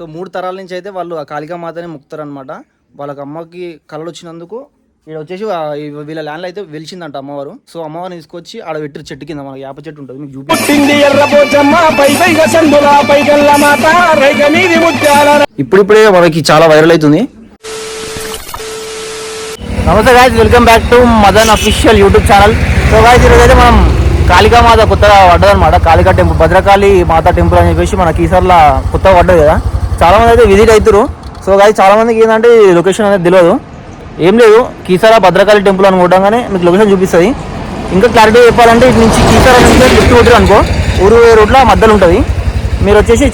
So 3 తరాల నుంచి అయితే వాళ్ళు ఆ కాళికామాతని మొక్కుతారనమాట. వాళ్ళకి అమ్మకి కళలు వచ్చినందుకు ఇక్కడ వచ్చేసి వీళ్ళ ల్యాండ్లో అయితే వెలిచిందంట అమ్మవారు. సో అమ్మవారిని తీసుకొచ్చి ఆడ పెట్టిన చెట్టు కింద మనకి వేప చెట్టు ఉంటుంది, మీకు చూపిస్తుంది. ఇప్పుడిప్పుడే మనకి చాలా వైరల్ అవుతుంది. నమస్తే guys, welcome back to Madan official YouTube channel. So guys, ఈరోజు అయితే మనం కాళికామాత కొత్తగా పడ్డదనమాట. కాళికా టెంపుల్, భద్రకాళి మాత టెంపుల్ అని చెప్పేసి మన కీసర్లా కొత్తగా పడ్డది కదా. చాలా మంది అయితే విజిట్ అవుతారు. సో గాయ్స్, చాలా మందికి ఏంటంటే లొకేషన్ అనేది తెలియదు. ఏం లేదు, కీసర భద్రకాళి టెంపుల్ అని కొట్టగానే మీకు లొకేషన్ చూపిస్తుంది. ఇంకా క్లారిటీ చెప్పాలంటే ఇటు నుంచి కీసర నుంచి లిఫ్ట్ కొట్టారు అనుకో, ఊరు రోడ్ల మధ్యలో ఉంటుంది. మీరు వచ్చేసి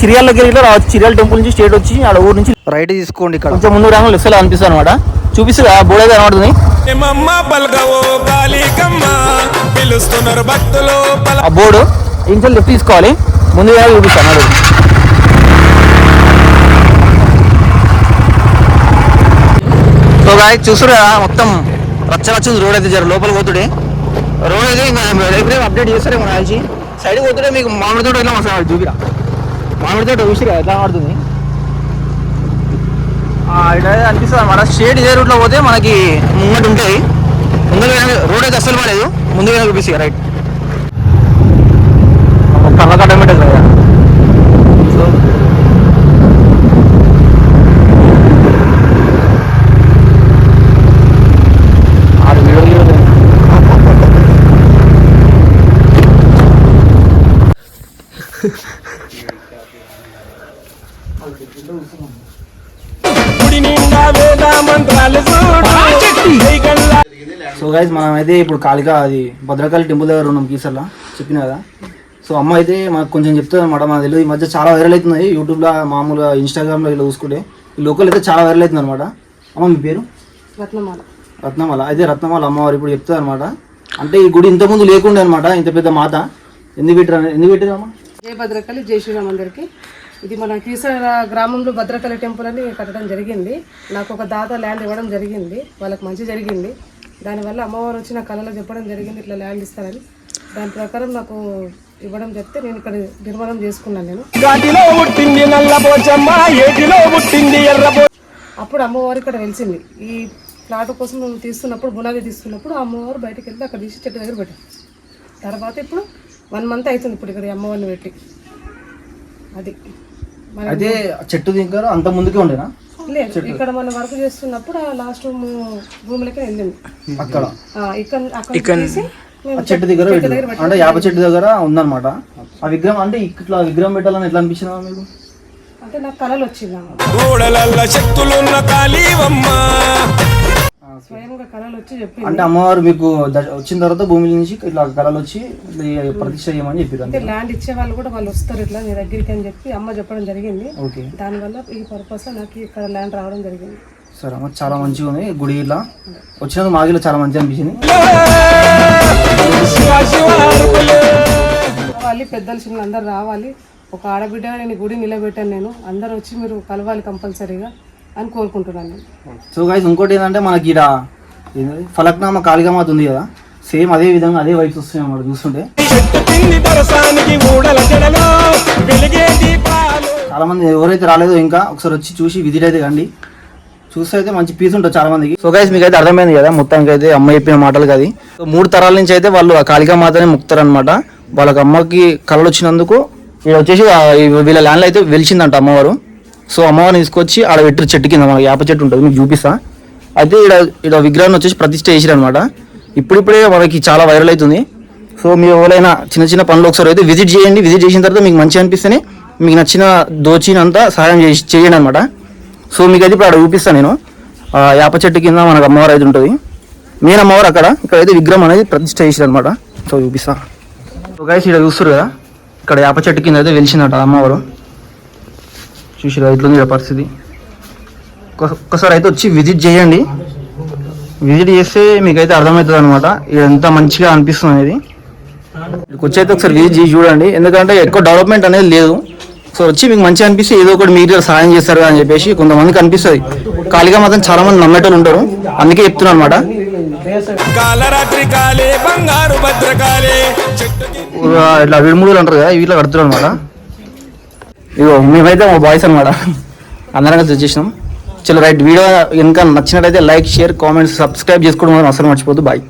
చిరియాలకి ఇట్లా రావచ్చు. చిరియాల టెంపుల్ నుంచి స్టేట్ వచ్చి ఆడ ఊరు నుంచి రైట్ తీసుకోండి. ఇక్కడ కొంచెం ముందు రాగా లెఫ్ట్ సైడ్ అనిపిస్తుంది అనమాట. చూపిస్తుంది బోర్డు అయితే కనబడుతుంది. ఆ బోర్డు ఇంట్లో లెఫ్ట్ తీసుకోవాలి, ముందు చూపిస్తాను అన్నాడు. సో గాయ్స్, చూస్తారు కదా మొత్తం రచ్చరచ్చింది రోడ్ అయితే. జర లోపల పోతుడే రోడ్ అయితే రేపు అప్డేట్ చేస్తారేమో నాచి. సైడ్ పోతుంటే మీకు మామిడి తోట ఎట్లా వస్తాడు చూపిరా. మామిడి తోట చూసిరా ఎట్లా ఆడుతుంది ఇట్లా అనిపిస్తుంది అనమాట. స్ట్రేట్ ఇదే రూట్లో పోతే మనకి ముంగట ఉంటుంది. ముందుగా రోడ్ అయితే అస్సలు పడలేదు, ముందుగా చూపిస్తా రైట్ కళ్ళకట్ట పెట్టదు కదా. సో సో గైస్, మనం అయితే ఇప్పుడు కాళికా అది భద్రకాళి టెంపుల్ దగ్గర ఉన్నాం కీసర్లా, చెప్పిన కదా. సో అమ్మ అయితే మాకు కొంచెం చెప్తుంది అనమాట. మాకు తెలియదు, ఈ మధ్య చాలా వైరల్ అవుతున్నాయి యూట్యూబ్లో, మామూలుగా ఇన్స్టాగ్రామ్లో ఇలా చూసుకుంటే. ఈ లోకల్ అయితే చాలా వైరల్ అవుతుంది అనమాట. అమ్మ మీ పేరు? రత్నమాల. రత్నమాల. అయితే రత్నమాల అమ్మవారు ఇప్పుడు చెప్తుంది అనమాట. అంటే ఈ గుడి ఇంతకుముందు లేకుండే అనమాట, ఇంత పెద్ద మాత. ఎందుకు పెట్టారమ్మా? జై భద్రకాళి, జై శ్రీరామ్ అందరికి. ఇది మన కీసర గ్రామంలో భద్రకాళి టెంపుల్ అని కట్టడం జరిగింది. నాకు ఒక దాత ల్యాండ్ ఇవ్వడం జరిగింది, వాళ్ళకి మంచి జరిగింది. దానివల్ల అమ్మవారు వచ్చి నా కళలో చెప్పడం జరిగింది, ఇట్లా ల్యాండ్ ఇస్తారని. దాని ప్రకారం నాకు ఇవ్వడం చెప్తే నేను ఇక్కడ నిర్మాణం చేసుకున్నాను. నేను అప్పుడు అమ్మవారు ఇక్కడ వెలిసింది. ఈ ప్లాట్ కోసం మేము తీస్తున్నప్పుడు, బునాది తీస్తున్నప్పుడు అమ్మవారు బయటకు వెళ్తే అక్కడ తీసి చెట్టు దగ్గర పెట్టాం. తర్వాత ఇప్పుడు 1 month అవుతుంది ఇప్పుడు ఇక్కడ అమ్మవారిని పెట్టి. అది అదే చెట్టు దగ్గర అంత ముందుకే ఉండేనా? లేదు, ఇక్కడ మనం వర్క్ చేస్తున్నప్పుడు ఆ లాస్ట్ భూమిలోకి వెళ్ళింది. అక్కడ చెట్టు దగ్గర అంటే యాప చెట్టు దగ్గర ఉందన్నమాట ఆ విగ్రహం. అంటే ఇట్లా విగ్రహం పెట్టాలని ఎట్లా అనిపించిందా మీకు? అంటే నాకు కళలు వచ్చింది, స్వయంగా కళలు వచ్చి చెప్పింది. అంటే అమ్మవారు మీకు వచ్చిన తర్వాత భూమి నుంచి ఇట్లా కళలు వచ్చి ప్రతిష్ట చేయమని చెప్పారు. అంటే ల్యాండ్ ఇచ్చే వాళ్ళు కూడా వాళ్ళు వస్తారు ఇట్లా మీ దగ్గరికి అని చెప్పి అమ్మ చెప్పడం జరిగింది. దానివల్ల ఈ పర్పస్ నాకు ఇక్కడ ల్యాండ్ రావడం జరిగింది. సరే అమ్మ, చాలా మంచిగా ఉంది గుడి. ఇట్లా వచ్చినందుకు మాకు చాలా మంచిగా అనిపించింది. రావాలి, పెద్దలు చిన్న అందరు రావాలి. ఒక ఆడబిడ్డగా నేను గుడి నిలబెట్టాను. నేను అందరు వచ్చి మీరు కలవాలి కంపల్సరీగా అని కోరుకుంటున్నాను. సో గైస్, ఇంకోటి ఏంటంటే మనకి ఇక్కడ ఫలక్నామా కాళికామాత ఉంది కదా, సేమ్ అదే విధంగా అదే వైబ్స్ వస్తున్నాయి అన్నమాట చూస్తుంటే. చాలా మంది ఎవరైతే రాలేదో ఇంకా ఒకసారి వచ్చి చూసి విజిట్ అయితే కండి. చూస్తే అయితే మంచి పీస్ ఉంటుంది చాలా మందికి. సో గైస్, మీకు అయితే అర్థమైంది కదా మొత్తానికి అయితే అమ్మ చెప్పిన మాటలు కదా. సో 3 తరాల నుంచి అయితే వాళ్ళు ఆ కాళికామాతని మొక్కుతారనమాట. వాళ్ళకి అమ్మకి కళలు వచ్చినందుకు ఇక్కడ వచ్చేసి వీళ్ళ ల్యాండ్లో అయితే వెలిచిందంట అమ్మవారు. సో అమ్మవారిని తీసుకొచ్చి ఆడ పెట్టిన చెట్టు కింద మనకి వేప చెట్టు ఉంటుంది, మీకు చూపిస్తా. అయితే ఇక్కడ విగ్రహాన్ని వచ్చేసి ప్రతిష్ట చేసిరనమాట. ఇప్పుడిప్పుడే మనకి చాలా వైరల్ అవుతుంది. సో మీరు ఎవరైనా చిన్న చిన్న పనులు ఒకసారి అయితే విజిట్ చేయండి. విజిట్ చేసిన తర్వాత మీకు మంచిగా అనిపిస్తేనే మీకు నచ్చిన దోచినంతా సహాయం చేయండి అనమాట. సో మీకు అయితే ఇప్పుడు అక్కడ చూపిస్తాను నేను. వేప చెట్టు కింద మనకు అమ్మవారు అయితే ఉంటుంది, మెయిన్ అమ్మవారు ఇక్కడైతే విగ్రహం అనేది ప్రతిష్ట చేసిరనమాట. సో చూపిస్తా. సో గైస్, ఇక్కడ చూస్తారు కదా, ఇక్కడ వేప చెట్టు కింద అయితే వెలిసిందట అమ్మవారు. చూసిరా ఇట్లుంది పరిస్థితి. ఒక్కసారి అయితే వచ్చి విజిట్ చేయండి. విజిట్ చేస్తే మీకైతే అర్థమవుతుంది అనమాట ఇది ఎంత మంచిగా అనిపిస్తుంది అనేది. ఇక్కడికి వచ్చి అయితే ఒకసారి విజిట్ చేసి చూడండి, ఎందుకంటే ఎక్కువ డెవలప్మెంట్ అనేది లేదు. సో వచ్చి మీకు మంచిగా అనిపిస్తే ఏదో ఒకటి మీరు సహాయం చేస్తారు అని చెప్పేసి కొంతమందికి అనిపిస్తుంది. కాళికా మాత్రం చాలా మంది నమ్మేటోళ్ళు ఉంటారు, అందుకే చెప్తున్నాను అనమాట. ఇట్లా విడుముడులు అంటారు కదా, ఇట్లా కడుతున్నారు అనమాట. ఇగో మేమైతే మా బాయ్స్ అనమాట అందరం కలిసి వచ్చేసినాం. చలో రైట్, వీడియో ఇంకా నచ్చినట్టయితే లైక్, షేర్, కామెంట్స్, సబ్స్క్రైబ్ చేసుకోవడం అసలు మర్చిపోద్దు. బాయ్.